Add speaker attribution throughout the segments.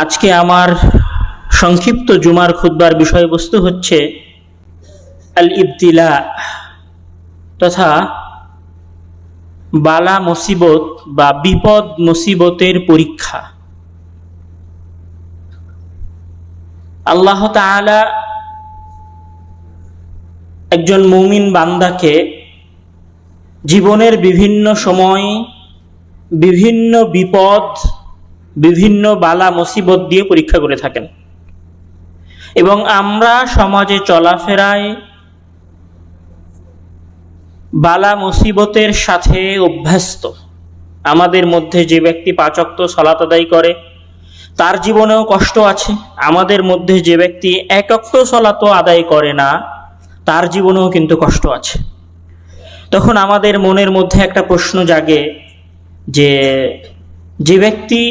Speaker 1: আজকে আমার সংক্ষিপ্ত জুমার খুতবার বিষয়বস্তু হচ্ছে আল ইবতিলা তথা বালা মুসিবত বা বিপদ মুসিবতের পরীক্ষা। আল্লাহ তাআলা একজন মুমিন বান্দাকে জীবনের বিভিন্ন সময় বিভিন্ন বিপদ বিভিন্ন বালা মুসিবত দিয়ে পরীক্ষা করে থাকেন এবং আমরা সমাজে চলাফেরায় বালা মুসিবতের সাথে অভ্যস্ত। আমাদের মধ্যে যে ব্যক্তি 5 ওয়াক্ত সালাত আদায় করে তার জীবনেও কষ্ট আছে, আমাদের মধ্যে যে ব্যক্তি 1 ওয়াক্ত সালাতও আদায় করে না তার জীবনেও কিন্তু কষ্ট আছে। তখন আমাদের মনের মধ্যে একটা প্রশ্ন জাগে যে ব্যক্তি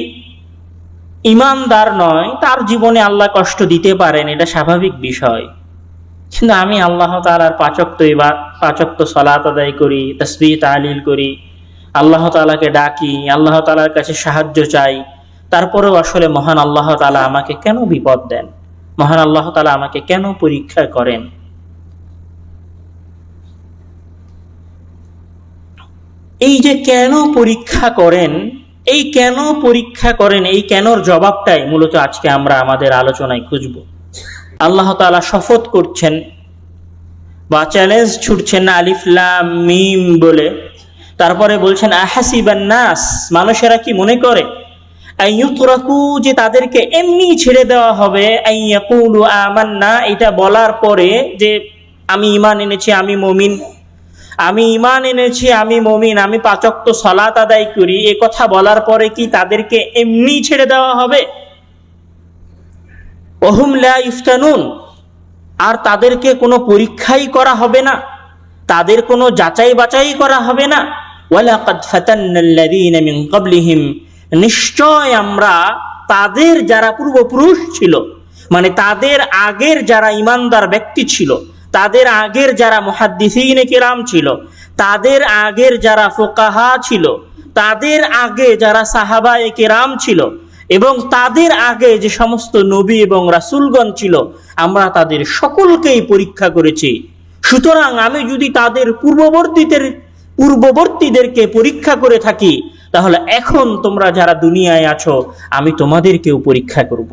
Speaker 1: ঈমানদার নয় তার জীবনে আল্লাহ কষ্ট দিতে পারেন, এটা স্বাভাবিক বিষয়। কিন্তু আমি আল্লাহ তাআলার 5 ওয়াক্ত সালাত আদায় করি, তাসবিহ তাহলিল করি, আল্লাহ তাআলাকে ডাকি, আল্লাহ তাআলার কাছে সাহায্য চাই, তারপরেও আসলে মহান আল্লাহ তাআলা আমাকে কেন বিপদ দেন, মহান আল্লাহ তাআলা আমাকে কেন পরীক্ষা করেন? এই যে কেন পরীক্ষা করেন, এই কেন পরীক্ষা করেন, এই কেনর জবাবটাই মূলত আজকে আমরা আমাদের আলোচনায় খুঁজব। আল্লাহ তাআলা শপথ করছেন বা চ্যালেঞ্জ ছুটছেন আলিফ লাম মিম বলে, তারপরে বলছেন আহাসিবান নাস, মানুষেরা কি মনে করে আইয়ুতরাকু, যে তাদেরকে এমনি ছেড়ে দেওয়া হবে, আইয়াকুলু আমান্না, এটা বলার পরে যে আমি ঈমান এনেছি, আমি মুমিন, আমি ঈমান এনেছি, আমি মুমিন, আমি 5 ওয়াক্ত সালাত আদায় করি, এ কথা বলার পরে কি তাদেরকে এমনি ছেড়ে দেওয়া হবে? ওহুম লা ইফতানুন, আর তাদেরকে কোনো পরীক্ষাই করা হবে না, তাদের কোনো যাচাই বাছাই করা হবে না। ওয়ালাকাদ ফাতান্নাল্লাযীনা মিন ক্বাবলিহিম, নিশ্চয় আমরা তাদের যারা পূর্বপুরুষ ছিল, মানে তাদের আগের যারা ঈমানদার ব্যক্তি ছিল, তাদের আগের যারা মুহাদ্দিসিনে কিরাম ছিল, তাদের আগের যারা ফুকাহা ছিল, তাদের আগে যারা সাহাবায়ে কিরাম ছিল এবং তাদের আগে যে সমস্ত নবী এবং রাসূলগণ ছিল, আমরা তাদের সকলকেই পরীক্ষা করেছি। সুতরাং আমি যদি তাদের পূর্ববর্তীদেরকে পরীক্ষা করে থাকি, তাহলে এখন তোমরা যারা দুনিয়ায় আছো আমি তোমাদেরকেও পরীক্ষা করব।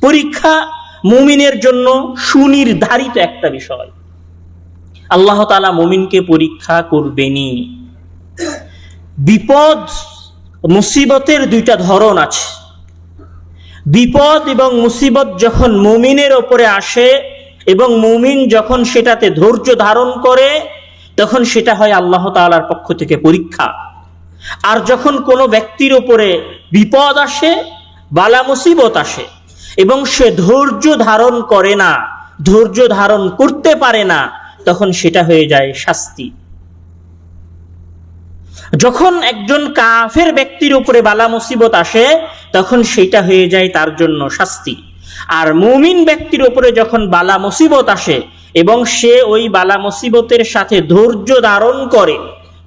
Speaker 1: পরীক্ষা মুমিনের জন্য সুনির্ধারিত একটা বিষয়। আল্লাহ তাআলা মুমিনকে পরীক্ষা করবেনই। বিপদ মুসিবতের 2টা ধরন আছে। বিপদ এবং মুসিবত যখন মুমিনের ওপরে আসে এবং মুমিন যখন সেটাতে ধৈর্য ধারণ করে, তখন সেটা হয় আল্লাহ তাআলার পক্ষ থেকে পরীক্ষা। আর যখন কোনো ব্যক্তির ওপরে বিপদ আসে, বালা মুসিবত আসে এবং সে ধৈর্য ধারণ করে না, ধৈর্য ধারণ করতে পারে না, তখন সেটা হয়ে যায় শাস্তি। যখন একজন কাফের ব্যক্তির উপরে বালা মুসিবত আসে তখন সেটা হয়ে যায় তার জন্য শাস্তি। আর মুমিন ব্যক্তির উপরে যখন বালা মুসিবত আসে এবং সে ওই বালা মুসিবতের সাথে ধৈর্য ধারণ করে,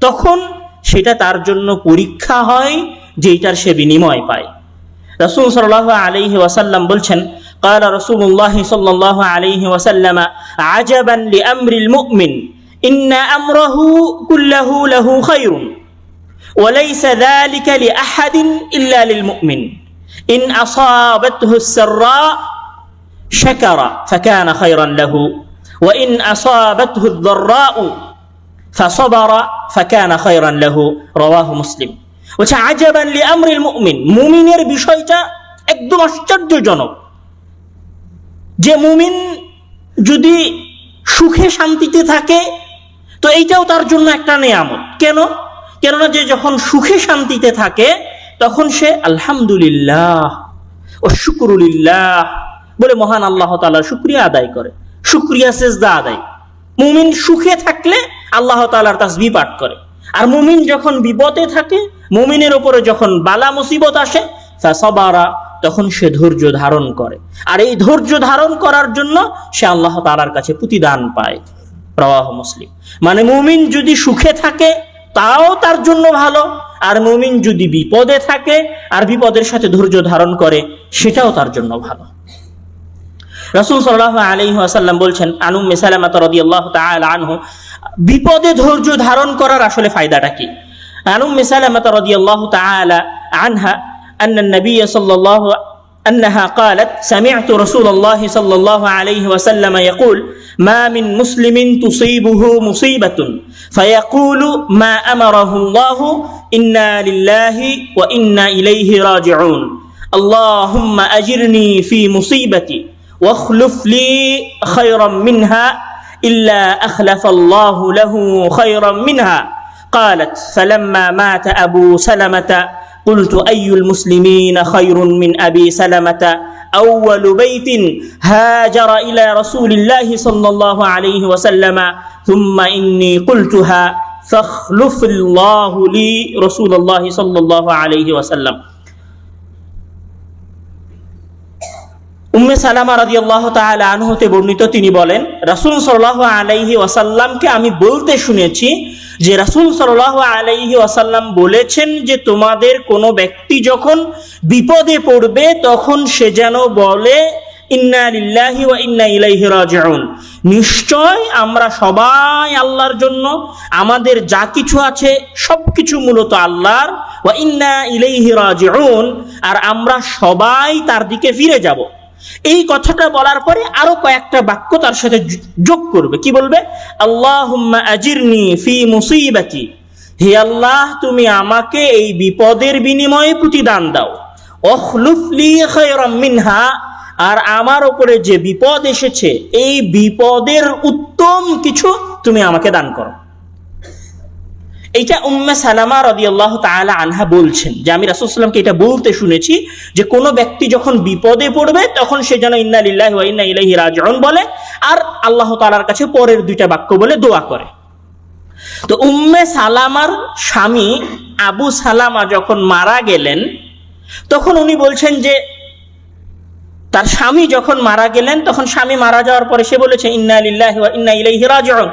Speaker 1: তখন সেটা তার জন্য পরীক্ষা হয়, যেটার সে বিনিময় পায়। রাসূল সাল্লাল্লাহু আলাইহি ওয়াসাল্লাম বলছেন, قال رسول الله صلى الله عليه وسلم عجبا لأمر المؤمن إن أمره كله له خير وليس ذلك لأحد إلا للمؤمن إن أصابته السراء شكر فكان خيرا له وإن أصابته الضراء فصبر فكان خيرا له رواه مسلم। عجبا لأمر المؤمن, মুমিনের বিষয়টা একদম আশ্চর্যজনক যে মুমিন যদি সুখে শান্তিতে থাকে তো এইটাও তার জন্য একটা নেয়ামত। কেননা যে যখন সুখে শান্তিতে থাকে তখন সে আলহামদুলিল্লাহ ও শুকরুলিল্লাহ বলে মহান আল্লাহ তাআলার শুকরিয়া আদায় করে, শুকরিয়া সেজদা আদায়। মুমিন সুখে থাকলে আল্লাহ তাআলার তাসবিহ পাঠ করে। আর মুমিন যখন বিপদে থাকে, মুমিনের উপরে যখন বালা মুসিবত আসে, ফাসাবারা, তখন সে ধৈর্য ধারণ করে। আর এই ধৈর্য ধারণ করার জন্য সে আল্লাহ তাআলার কাছে প্রতিদান পায়। রাওয়াহু মুসলিম। মানে মুমিন যদি সুখে থাকে তাও তার জন্য ভালো। আর মুমিন যদি বিপদে থাকে আর বিপদের সাথে ধৈর্য ধারণ করে, সেটাও তার জন্য ভালো। রাসূল সাল্লাল্লাহু আলাইহি ওয়াসাল্লাম বলছেন, আন উম্মে সালামা রাদিয়াল্লাহু তাআলা আনহু, বিপদে ধৈর্য ধারণ করার আসলে ফায়দাটা কি? আন উম্মে সালামা রাদিয়াল্লাহু তাআলা আনহা আন্না নবী সাল্লাল্লাহু أنها قالت سمعت رسول الله صلى الله عليه وسلم يقول ما من مسلم تصيبه مصيبة فيقول ما أمره الله إنا لله وإنا إليه راجعون اللهم أجرني في مصيبتي واخلف لي خيرا منها إلا أخلف الله له خيرا منها قالت فلما مات أبو سلمة قلت أي المسلمين خير من أبي سلمة أول بيت هاجر إلى رسول الله صلى الله عليه وسلم ثم إني قلتها فاخلف الله لي رسول الله صلى الله عليه وسلم উম্মে সালামা রাদিয়াল্লাহু তাআলা আনহুতে বর্ণিত, তিনি বলেন, রাসূল সাল্লাল্লাহু আলাইহি ওয়াসাল্লামকে আমি বলতে শুনেছি যে রাসূল সাল্লাল্লাহু আলাইহি ওয়াসাল্লাম বলেছেন যে তোমাদের কোনো ব্যক্তি যখন বিপদে পড়বে তখন সে যেন বলে ইন্না লিল্লাহি ওয়া ইন্না ইলাইহি রাজিউন, নিশ্চয় আমরা সবাই আল্লাহর জন্য, আমাদের যা কিছু আছে সবকিছু মূলত আল্লাহর, ওয়া ইন্না ইলাইহি রাজিউন, আর আমরা সবাই তার দিকে ফিরে যাব। এই কথাটা বলার পরে আরো কয়েকটা বাক্য তার সাথে যোগ করবে। কি বলবে? আল্লাহুম্মা আজিরনি ফি মুসিবাতি, হে আল্লাহ তুমি আমাকে এই বিপদের বিনিময়ে প্রতিদান দাও। ওখলুফ লি খায়রাম মিনহা, আর আমার উপরে যে বিপদ এসেছে এই বিপদের উত্তম কিছু তুমি আমাকে দান করো। এইটা উম্মে সালামা রাদিয়াল্লাহু তাআলা আনহা বলছেন যে আমি রাসূল সাল্লাল্লাহু আলাইহি ওয়াসাল্লামকে এটা বলতে শুনেছি যে কোনো ব্যক্তি যখন বিপদে পড়বে তখন সে যেন ইন্না লিল্লাহি ওয়া ইন্না ইলাইহি রাজিউন বলে আর আল্লাহ তাআলার কাছে পরের দুইটা বাক্য বলে দোয়া করে। তো উম্মে সালামার স্বামী আবু সালামা যখন মারা গেলেন তখন উনি বলছেন যে তার স্বামী যখন মারা গেলেন তখন স্বামী মারা যাওয়ার পরে সে বলেছে ইন্না লিল্লাহি ওয়া ইন্না ইলাইহি রাজিউন।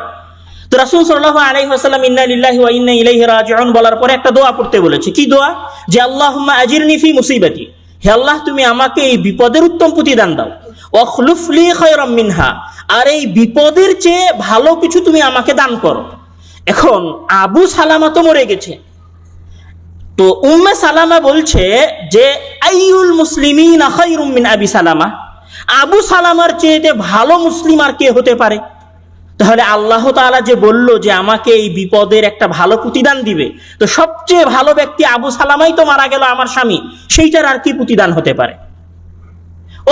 Speaker 1: তো রাসূল সাল্লাল্লাহু আলাইহি ওয়াসাল্লাম ইন্না লিল্লাহি ওয়া ইন্না ইলাইহি রাজিউন বলার পরে একটা দোয়া পড়তে বলেছে। কি দোয়া? যে আল্লাহুম্মা আজিরনি ফি মুসিবাতি, হে আল্লাহ তুমি আমাকে এই বিপদের উত্তম প্রতিদান দাও। ওয়াখলুফ লি খায়রাম মিনহা, আর এই বিপদের চেয়ে ভালো কিছু তুমি আমাকে দান করো। এখন আবু সালামা তো মরে গেছে, তো উম্মে সালামা বলছে যে আইয়ুল মুসলিমিনা খায়রুম মিন আবি সালামা, আবু সালামার চেয়ে ভালো মুসলিম আর কে হতে পারে? তাহলে আল্লাহ তাআলা যে বলল যে আমাকে এই বিপদের একটা ভালো প্রতিদান দিবে, তো সবচেয়ে ভালো ব্যক্তি আবু সালামাই তো মারা গেল আমার স্বামী, সেইটার আর কি প্রতিদান হতে পারে?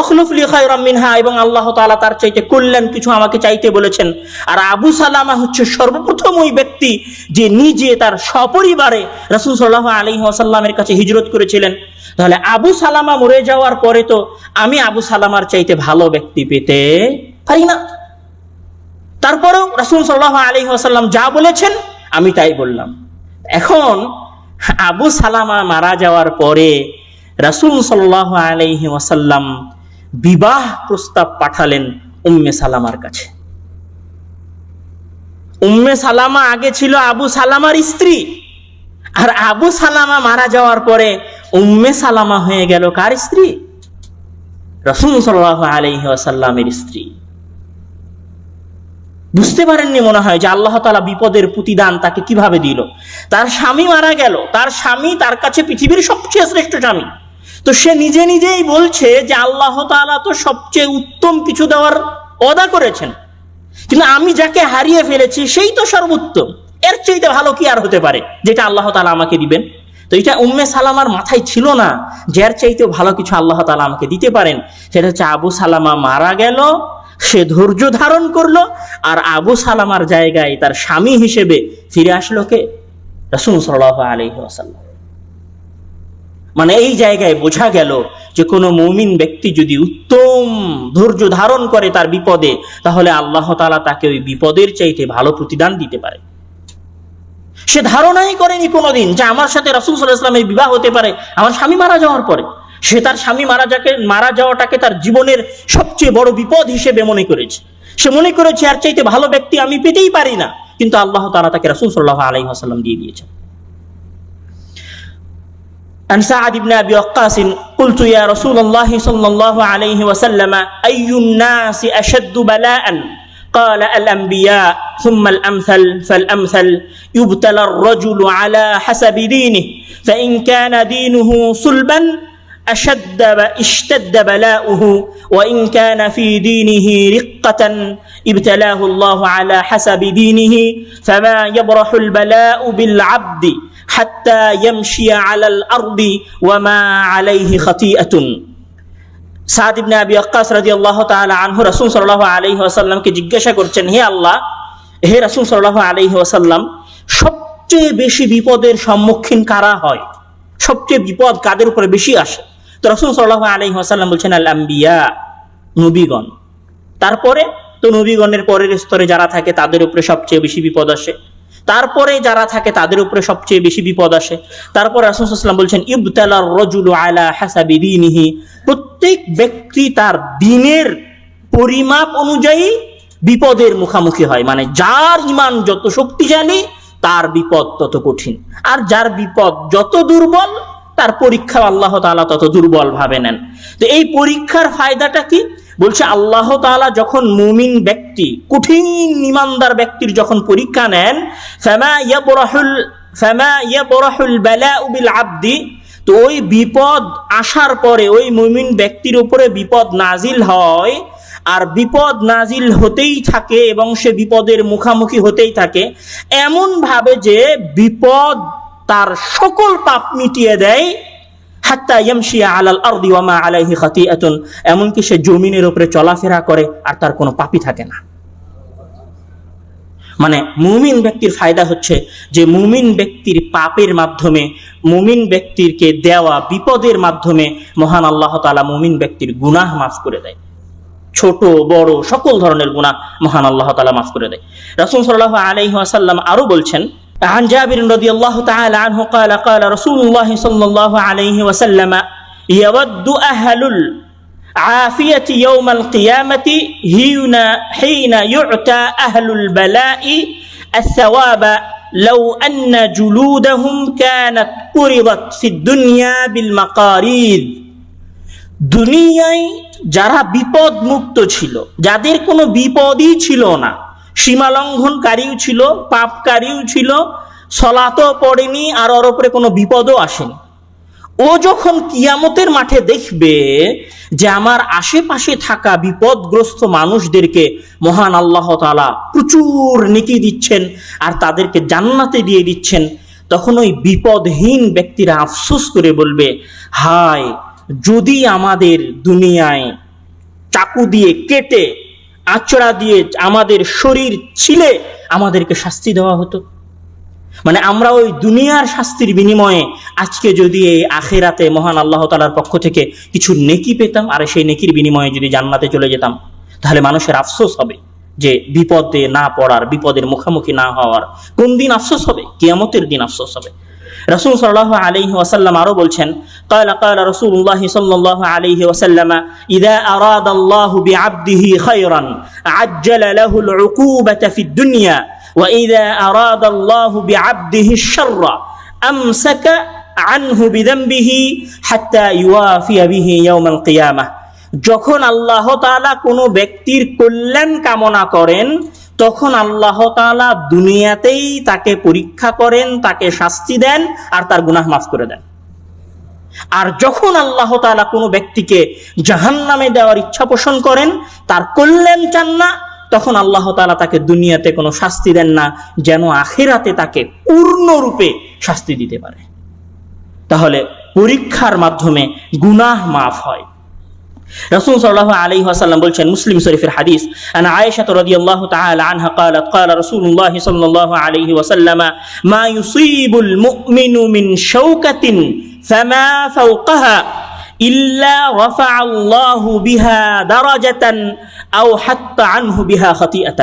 Speaker 1: ওখলুফ লি খায়রাম মিনহা, এবং আল্লাহ তাআলা তার চাইতে কল্যাণ কিছু আমাকে চাইতে বলেছেন। আর আবু সালামা হচ্ছে সর্বপ্রথম ওই ব্যক্তি যে নিজে তার সপরিবারে রাসূল সাল্লাল্লাহু আলাইহি ওয়াসাল্লামের কাছে হিজরত করেছিলেন। তাহলে আবু সালামা মরে যাওয়ার পরে তো আমি আবু সালামার চাইতে ভালো ব্যক্তি পেতে পারি না। তারপরেও রাসূল সাল্লাল্লাহু আলাইহি ওয়াসাল্লাম যা বলেছেন আমি তাই বললাম। এখন আবু সালামা মারা যাওয়ার পরে রাসূল সাল্লাল্লাহু আলাইহি ওয়াসাল্লাম বিবাহ প্রস্তাব পাঠালেন উম্মে সালামার কাছে। উম্মে সালামা আগে ছিল আবু সালামার স্ত্রী, আর আবু সালামা মারা যাওয়ার পরে উম্মে সালামা হয়ে গেল কার স্ত্রী? রাসূল সাল্লাল্লাহু আলাইহি ওয়াসাল্লামের স্ত্রী। বুঝতে পারেননি মনে হয় যে আল্লাহ তাআলা বিপদের প্রতিদান তাকে কিভাবে দিল। তার স্বামী মারা গেল, তার স্বামী তার কাছে পৃথিবীর সবচেয়ে শ্রেষ্ঠ স্বামী, তো সে নিজে নিজেই বলছে যে আল্লাহ তাআলা তো সবচেয়ে উত্তম কিছু দেওয়ার ওয়াদা করেছেন, কিন্তু আমি যাকে হারিয়ে ফেলেছি সেই তো সর্বোত্তম, এর চাইতে ভালো কি আর হতে পারে যেটা আল্লাহ তাআলা আমাকে দিবেন? তো এটা উম্মে সালামার মাথায় ছিল না যে এর চাইতেও ভালো কিছু আল্লাহ তাআলা আমাকে দিতে পারেন। সেটা হচ্ছে আবু সালামা মারা গেল, সে ধৈর্য ধারণ করলো, আর আবু সালামার জায়গায় তার স্বামী হিসেবে ফিরে আসলো কে? রাসূল সাল্লাল্লাহু আলাইহি ওয়াসাল্লাম। মানে এই জায়গায় বোঝা গেল যে কোনো মুমিন ব্যক্তি যদি উত্তম ধৈর্য ধারণ করে তার বিপদে, তাহলে আল্লাহ তাআলা তাকে ওই বিপদের চাইতে ভালো প্রতিদান দিতে পারে। সে ধারণাই করেনি কোনোদিন যে আমার সাথে রাসূল সাল্লাল্লাহু আলাইহি ওয়াসাল্লামের বিবাহ হতে পারে আমার স্বামী মারা যাওয়ার পরে। সে তার স্বামী মারা যাওয়াটাকে তার জীবনের সবচেয়ে বড় বিপদ হিসেবে মনে করেছে। সে মনে করেছে আর চাইতে ভালো ব্যক্তি আমি পেতেই পারি না, কিন্তু আল্লাহ তাআলা তাকে রাসূল সাল্লাল্লাহু আলাইহি ওয়াসাল্লাম দিয়ে দিয়েছেন। عن سعد بن أبي وقاص قلت يا رسول الله صلى الله عليه وسلم أي الناس أشد بلاء قال الأنبياء ثم الأمثل فالأمثل يبتلى الرجل على حسب دينه فإن كان دينه صلبا اشتد بلاؤه وإن كان في دينه رقة ابتلاه الله على حسب دينه فما يبرح البلاء بالعبد حتى يمشي على الأرض وما عليه خطيئة। সাদ ইবনে আবি ওয়াক্কাস রাদিয়াল্লাহু তাআলা আনহু রাসূল সাল্লাল্লাহু আলাইহি ওয়াসাল্লামকে জিজ্ঞাসা করছেন, হে আল্লাহ, হে রাসূল সাল্লাল্লাহু আলাইহি ওয়াসাল্লাম, সবচেয়ে বেশি বিপদের সম্মুখীন কারা হয়? সবচেয়ে বিপদ কাদের উপরে বেশি আসে? তো রাসূল সাল্লাল্লাহু আলাইহি ওয়াসাল্লাম বলছেন আল আম্বিয়া, নবীগণ। তারপরে তো নবীগণের পরের স্তরে যারা থাকে তাদের উপরে সবচেয়ে বেশি বিপদ আসে, তারপরে যারা থাকে তাদের উপরে সবচেয়ে বেশি বিপদ আসে। তারপর রাসূল সাল্লাল্লাহু আলাইহি ওয়াসাল্লাম বলছেন ইবতালার রাজুলু আলা হাসাবি দীনিহি, প্রত্যেক ব্যক্তি তার দ্বীনের পরিমাপ অনুযায়ী বিপদের মুখোমুখি হয়। মানে যার ঈমান যত শক্তিশালী তার বিপদ তত কঠিন, আর যার বিপদ যত দুর্বল তার পরীক্ষা আল্লাহ তাআলা তত দুর্বল ভাবে নেন। তো এই পরীক্ষার ফায়দাটা কি? বলছে আল্লাহ তাআলা যখন মুমিন ব্যক্তি, কঠিন ঈমানদার ব্যক্তির যখন পরীক্ষা নেন, ফামা ইয়াবরাহুল বালাউ বিল আবদি, তো ওই বিপদ আসার পরে ওই মুমিন ব্যক্তির উপরে বিপদ নাজিল হয়, আর বিপদ নাজিল হতেই থাকে এবং সে বিপদের মুখোমুখি হতেই থাকে, এমন ভাবে যে বিপদ তার সকল পাপ মিটিয়ে দেয়, হাত্তা ইয়ামশি আলাল আরদি ওয়া মা আলাইহি খাতিআতুন, এমনকি সে জমিনের উপরে চলাফেরা করে আর তার কোনো পাপই থাকে না। মানে মুমিন ব্যক্তির ফায়দা হচ্ছে যে মুমিন ব্যক্তির পাপের মাধ্যমে, মুমিন ব্যক্তিকে দেওয়া বিপদের মাধ্যমে মহান আল্লাহ তাআলা মুমিন ব্যক্তির গুনাহ মাফ করে দেয়। ছোট বড় সকল ধরনের গুনাহ মহান আল্লাহ তাআলা মাফ করে দেয়। রাসূল সাল্লাল্লাহু আলাইহি ওয়াসাল্লাম আরো বলছেন, عن جابر رضي الله تعالى عنه قال قال رسول الله صلى الله عليه وسلم يود أهل العافية يوم القيامة حين يعطى أهل البلاء الثواب لو أن جلودهم كانت قرضت في الدنيا بالمقاريض। দুনিয়ায় যারা বিপদ মুক্ত ছিল, যাদের কোনো বিপদই ছিল না, সীমা লঙ্ঘনকারীও ছিল, পাপকারীও ছিল, সালাতও পড়েনি, আর ওর উপরে কোনো বিপদও আসেনি, ও যখন কিয়ামতের মাঠে দেখবে যে আমার আশেপাশে থাকা বিপদগ্রস্ত মানুষদেরকে মহান আল্লাহ তাআলা প্রচুর নেকি দিচ্ছেন আর তাদেরকে জান্নাতে দিয়ে দিচ্ছেন, তখন ওই বিপদহীন ব্যক্তিরা আফসোস করে বলবে, হায় যদি আমাদের দুনিয়ায় চাকু দিয়ে কেটে, আঁচড়া দিয়ে আমাদের শরীর ছিলে আমাদেরকে শাস্তি দেওয়া হতো। মানে আমরা ওই দুনিয়ার শাস্তির বিনিময়ে আজকে যদি এই আখিরাতে মহান আল্লাহ তাআলার পক্ষ থেকে কিছু নেকি পেতাম, আর সেই নেকির বিনিময়ে যদি জান্নাতে চলে যেতাম, তাহলে মানুষের আফসোস হবে যে বিপদে না পড়ার, বিপদের মুখোমুখি না হওয়ার। কোন দিন আফসোস হবে? কিয়ামতের দিন আফসোস হবে। রাসূল সাল্লাল্লাহু আলাইহি ওয়াসাল্লাম আরো বলছেন, قال قال رسول الله صلى الله عليه وسلم إذا أراد الله بعبده خيرا عجل له العقوبة في الدنيا وإذا أراد الله بعبده الشر أمسك عنه بذنبه حتى يوافي به يوم القيامة। যখন আল্লাহ তাআলা কোনো ব্যক্তির কল্যাণ কামনা করেন তখন আল্লাহ তাআলা দুনিয়াতেই তাকে পরীক্ষা করেন, তাকে শাস্তি দেন আর তার গুনাহ মাফ করে দেন। আর যখন আল্লাহ তাআলা কোনো ব্যক্তিকে জাহান্নামে দেওয়ার ইচ্ছা পোষণ করেন, তার কল্যাণ চান না, তখন আল্লাহ তাআলা তাকে দুনিয়াতে কোনো শাস্তি দেন না, যেন আখিরাতে তাকে পূর্ণরূপে শাস্তি দিতে পারে। তাহলে পরীক্ষার মাধ্যমে গুনাহ মাফ হয়। রাসূল সাল্লাল্লাহু আলাইহি ওয়াসাল্লাম বলছেন, মুসলিম শরীফের হাদিস, আনা আয়েশা রাদিয়াল্লাহু তাআলা আনহা قالت قال رسول الله صلى الله عليه وسلم ما يصيب المؤمن من شوكة فما فوقها إلا رفع الله بها درجة أو حط عنه بها خطيئة।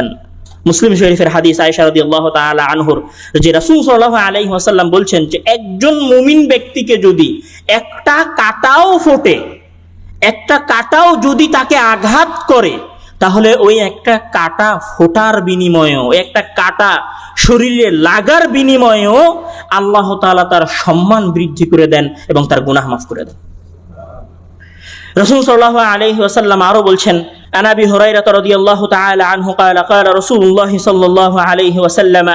Speaker 1: মুসলিম শরীফের হাদিস, আয়েশা রাদিয়াল্লাহু তাআলা আনহুর, যে রাসূল সাল্লাল্লাহু আলাইহি ওয়াসাল্লাম বলছেন যে একজন মুমিন ব্যক্তিকে যদি একটা কাঁটাও ফোটে, একটা কাঁটাও যদি তাকে আঘাত করে, তাহলে ওই একটা কাটা ফোটার বিনিময়েও, একটা কাটা শরীরে লাগার বিনিময়েও আল্লাহ তাআলা তার সম্মান বৃদ্ধি করে দেন এবং তার গুনাহ মাফ করে দেন। রাসূল সাল্লাল্লাহু আলাইহি ওয়াসাল্লাম আরো বলছেন, আন আবি হুরায়রা রাদিয়াল্লাহু তাআলা আনহু قال قال رسول الله صلى الله عليه وسلم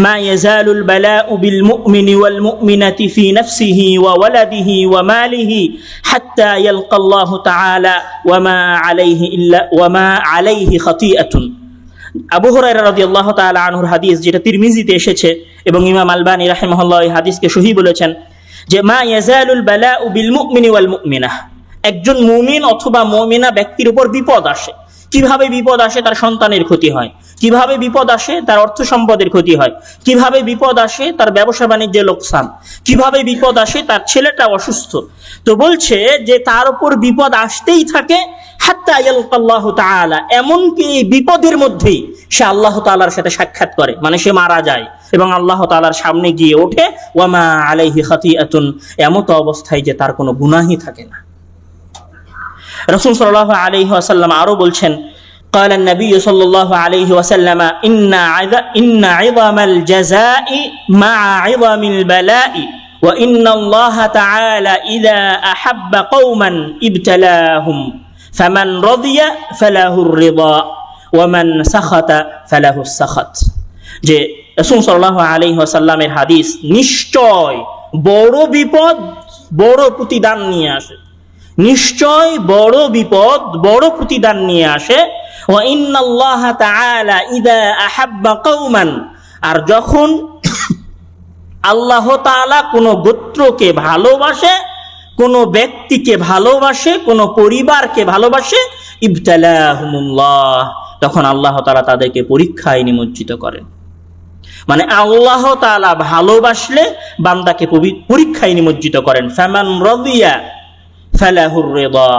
Speaker 1: ما يزال البلاء بالمؤمن والمؤمنة في نفسه وولده وماله حتى يلقى الله تعالى وما عليه خطيئة। আবু হুরায়রা রাদিয়াল্লাহু তাআলা আনহুর হাদিস, যেটা তিরমিজিতে এসেছে এবং ইমাম আলবানী রাহিমাহুল্লাহ এই হাদিসকে সহিহ বলেছেন, যে মা ইয়াজালুল বালাউ বিল মুমিনি ওয়াল মুমিনাহ, একজন মুমিন অথবা মুমিনা ব্যক্তির উপর বিপদ আসে। কিভাবে বিপদ আসে? তার সন্তানের ক্ষতি হয়। কিভাবে বিপদ আসে? তার অর্থ সম্পদের ক্ষতি হয়। কিভাবে বিপদ আসে? তার ব্যবসা বাণিজ্যে লোকসান। কিভাবে বিপদ আসে? তার ছেলেটা অসুস্থ। তো বলছে যে তার উপর বিপদ আসতেই থাকে হাত্তা ইয়ালকাল্লাহু তাআলা, এমনকি এই বিপদের মধ্যেই সে আল্লাহ তাআলার সাথে সাক্ষাৎ করে, মানে সে মারা যায় এবং আল্লাহ তাআলার সামনে গিয়ে ওঠে, ওয়ামা আলাইহি খাতিআতুন, এমত অবস্থায় যে তার কোনো গুনাহই থাকে না। রাসূল সাল্লাল্লাহু আলাইহি ওয়াসাল্লাম আরো বলছেন, قال النبي صلى الله عليه وسلم إن عظم الجزاء مع عظم البلاء وإن الله تعالى إذا أحب قوما ابتلاهم فمن رضي فله الرضا ومن سخط فله السخط। যে রাসূল সাল্লাল্লাহু আলাইহি ওয়াসাল্লামের হাদিস, নিশ্চয় বড় বিপদ বড় প্রতিদান নিয়ে আসে, নিশ্চয় বড় বিপদ বড় প্রতিদান নিয়ে আসে। ওয়া ইন্নাল্লাহা তাআলা ইযা আহাব্বা কওমান, আর যখন আল্লাহ তাআলা কোনো গোত্রকে ভালোবাসে, কোনো ব্যক্তিকে ভালোবাসে, কোনো পরিবারকে ভালোবাসে, ইবতালাহুমুল্লাহ, তখন আল্লাহ তাআলা তাদেরকে পরীক্ষায় নিমজ্জিত করেন। মানে আল্লাহ তাআলা ভালোবাসলে বান্দাকে পরীক্ষায় নিমজ্জিত করেন। ফামান রাদিয়া ফালাহুর রিদা,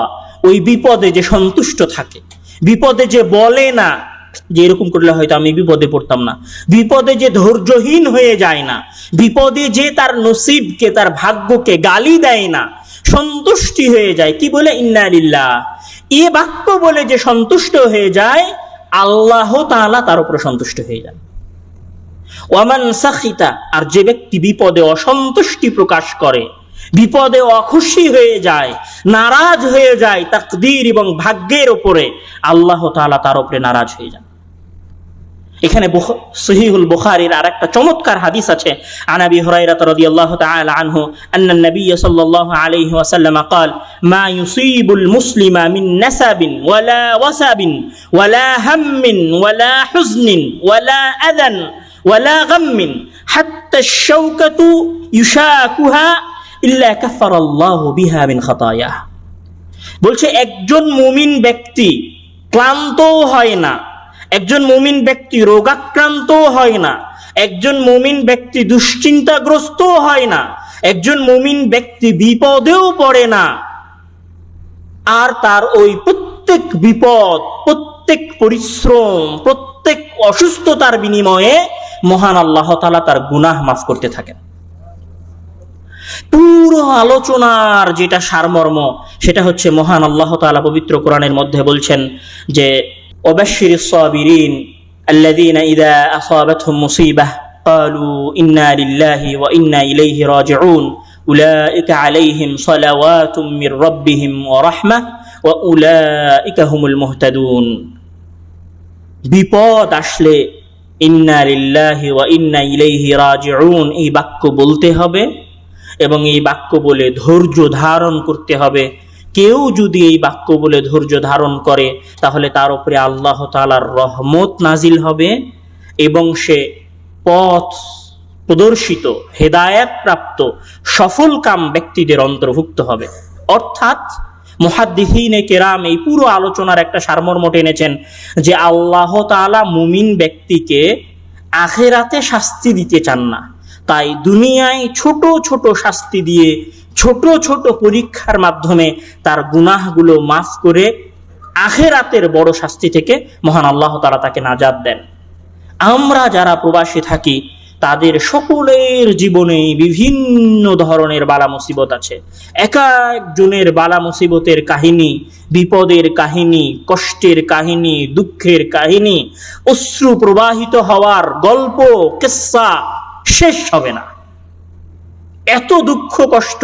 Speaker 1: ওই বিপদে যে সন্তুষ্ট থাকে, বিপদে যে বলে না যে এরকম করলে হয়তো আমি বিপদে পড়তাম না, বিপদে যে ধৈর্যহীন হয়ে যায় না, বিপদে যে তার নসিবকে তার ভাগ্যকে গালি দেয় না, সন্তুষ্টি হয়ে যায়, কি বলে ইন্না লিল্লাহ, এ বাক্য বলে যে সন্তুষ্ট হয়ে যায়, আল্লাহ তাআলা তার উপরে সন্তুষ্ট হয়ে যান। ওয়ামান সাখিতা, আর যে ব্যক্তি বিপদে অসন্তুষ্টি প্রকাশ করে, বিপদে অখুশি হয়ে যায়, নারাজ হয়ে যায় তাকদীর এবং ভাগ্যের উপরে, আল্লাহ তাআলা তার উপরে নারাজ হয়ে যান। এখানে সহিহুল বুখারীর আরেকটা চমৎকার হাদিস আছে, আন আবি হুরায়রা রাদিয়াল্লাহু তাআলা আনহু আন্না নবী সাল্লাল্লাহু আলাইহি ওয়াসাল্লাম قال ما يصيب المسلم من نسب ولا وسب ولا هم ولا حزن ولا اذى ولا غم حتى الشوكة يشاكها ইল্লা কাফারাল্লাহু বিহা মিন খাতায়াহ। বলছে একজন মুমিন ব্যক্তি ক্লান্তও হয় না, একজন মুমিন ব্যক্তি রোগাক্রান্তও হয় না, একজন মুমিন ব্যক্তি দুশ্চিন্তাগ্রস্তও হয় না, একজন মুমিন ব্যক্তি বিপদেও পড়ে না, আর তার ওই প্রত্যেক বিপদ, প্রত্যেক পরিশ্রম, প্রত্যেক অসুস্থতার বিনিময়ে মহান আল্লাহ তাআলা তার গুনাহ মাফ করতে থাকেন। পুরো আলোচনার যেটা সারমর্ম, সেটা হচ্ছে মহান আল্লাহ তাআলা পবিত্র কোরআনের মধ্যে বলছেন যে ওয়াবাশশিরিস সাবিরিন আল্লাযীনা ইযা আসাবাতহুম মুসিবাহ ক্বালু ইন্না লিল্লাহি ওয়া ইন্না ইলাইহি রাজিউন উলাইকা আলাইহিম সালাওয়াতুম মির রাব্বিহিম ওয়া রাহমাহ ওয়া উলাইকা হুমুল মুহতাদুন। বিপদ আসলে ইন্না লিল্লাহি ওয়া ইন্না ইলাইহি রাজিউন এই বাক্য বলতে হবে এবং এই বাক্য বলে ধৈর্য ধারণ করতে হবে। কেউ যদি এই বাক্য বলে ধৈর্য ধারণ করে তাহলে তার উপরে আল্লাহ তাআলার রহমত নাজিল হবে এবং সে পথ প্রদর্শিত, হেদায়েত প্রাপ্ত সফলকাম ব্যক্তিদের অন্তর্ভুক্ত হবে। অর্থাৎ মুহাদ্দিসিনে কেরাম এই পুরো আলোচনার একটা সারমর্ম টেনেছেন যে আল্লাহ তাআলা মুমিন ব্যক্তিকে আখিরাতে শাস্তি দিতে চান না, তাই দুনিয়ায় ছোট ছোট শাস্তি দিয়ে, ছোট ছোট পরীক্ষার মাধ্যমে তার গুনাহগুলো মাফ করে আখিরাতের বড় শাস্তি থেকে মহান আল্লাহ তাআলা তাকে নাজাত দেন। আমরা যারা প্রবাসী থাকি তাদের সকলের জীবনে বিভিন্ন ধরনের বালা মুসিবত আছে। এক একজনের বালা মুসিবতের কাহিনী, বিপদের কাহিনী, কষ্টের কাহিনী, দুঃখের কাহিনী, অশ্রু প্রবাহিত হওয়ার গল্প, কিস্সা শেষ হবে না। এত দুঃখ কষ্ট,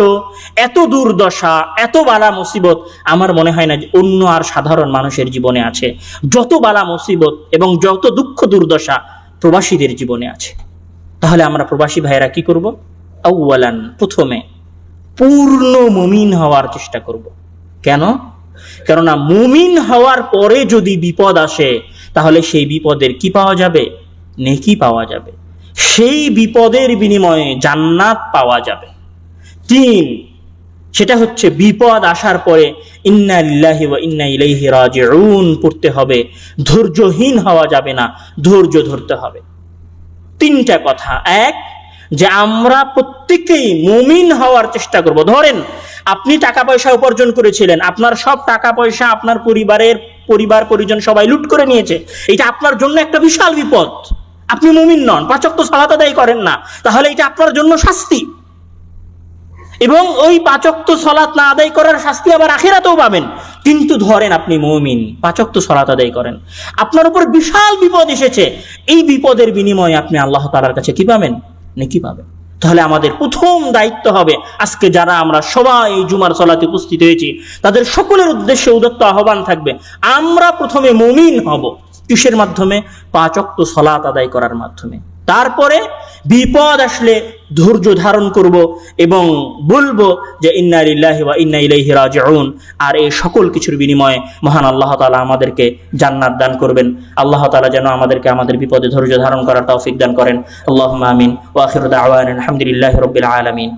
Speaker 1: এত দুর্দশা, এত বালা মুসিবত আমার মনে হয় না যে অন্য আর সাধারণ মানুষের জীবনে আছে। যত বালা মুসিবত এবং যত দুঃখ দুর্দশা প্রবাসীদের জীবনে আছে। তাহলে আমরা প্রবাসী ভাইয়েরা কি করব? আউয়ালান, প্রথমে পূর্ণ মুমিন হওয়ার চেষ্টা করব। কেন? কেননা মুমিন হওয়ার পরে যদি বিপদ আসে তাহলে সেই বিপদের কি পাওয়া যাবে? নেকি পাওয়া যাবে, সেই বিপদের বিনিময়ে জান্নাত পাওয়া যাবে। 3, সেটা হচ্ছে বিপদ আসার পরে ইন্না লিল্লাহি ওয়া ইন্না ইলাইহি রাজিউন পড়তে হবে। ধৈর্যহীন হওয়া যাবে না, ধৈর্য ধরতে হবে। 3টা কথা। এক, যে আমরা প্রত্যেকেই মুমিন হওয়ার চেষ্টা করব। ধরেন আপনি টাকা পয়সা উপার্জন করেছিলেন, আপনার সব টাকা পয়সা আপনার পরিবার পরিজন সবাই লুট করে নিয়েছে, এটা আপনার জন্য একটা বিশাল বিপদ। আপনি মুমিন নন, 5 ওয়াক্ত সালাত আদায় করেন না, তাহলে এটা আপনার জন্য শাস্তি, এবং ওই 5 ওয়াক্ত সালাত না আদায় করার শাস্তি আবার আখিরাতেও পাবেন। কিন্তু ধরেন আপনি মুমিন, 5 ওয়াক্ত সালাত আদায় করেন, আপনার উপর বিশাল বিপদ এসেছে, এই বিপদের বিনিময়ে আপনি আল্লাহ তাআলার কাছে কি পাবেন? নেকি পাবেন। তাহলে আমাদের প্রথম দায়িত্ব হবে, আজকে যারা আমরা সবাই এই জুমার সালাতে উপস্থিত হয়েছি তাদের সকলের উদ্দেশ্যে উদাত্ত আহ্বান থাকবে, আমরা প্রথমে মুমিন হব। কিসের মাধ্যমে? 5 ওয়াক্ত সালাত আদায় করার মাধ্যমে। তারপরে বিপদ আসলে ধৈর্য ধারণ করব এবং বলবো যে ইন্না লিল্লাহি ওয়া ইন্না ইলাইহি রাজিউন। আর এই সকল কিছুর বিনিময়ে মহান আল্লাহ তাআলা আমাদেরকে জান্নাত দান করবেন। আল্লাহ তাআলা যেন আমাদেরকে আমাদের বিপদে ধৈর্য ধারণ করার তৌফিক দান করেন। আল্লাহুম্মা আমিন। ওয়া আখিরু দাওয়ানা আলহামদুলিল্লাহি রাব্বিল আলামিন।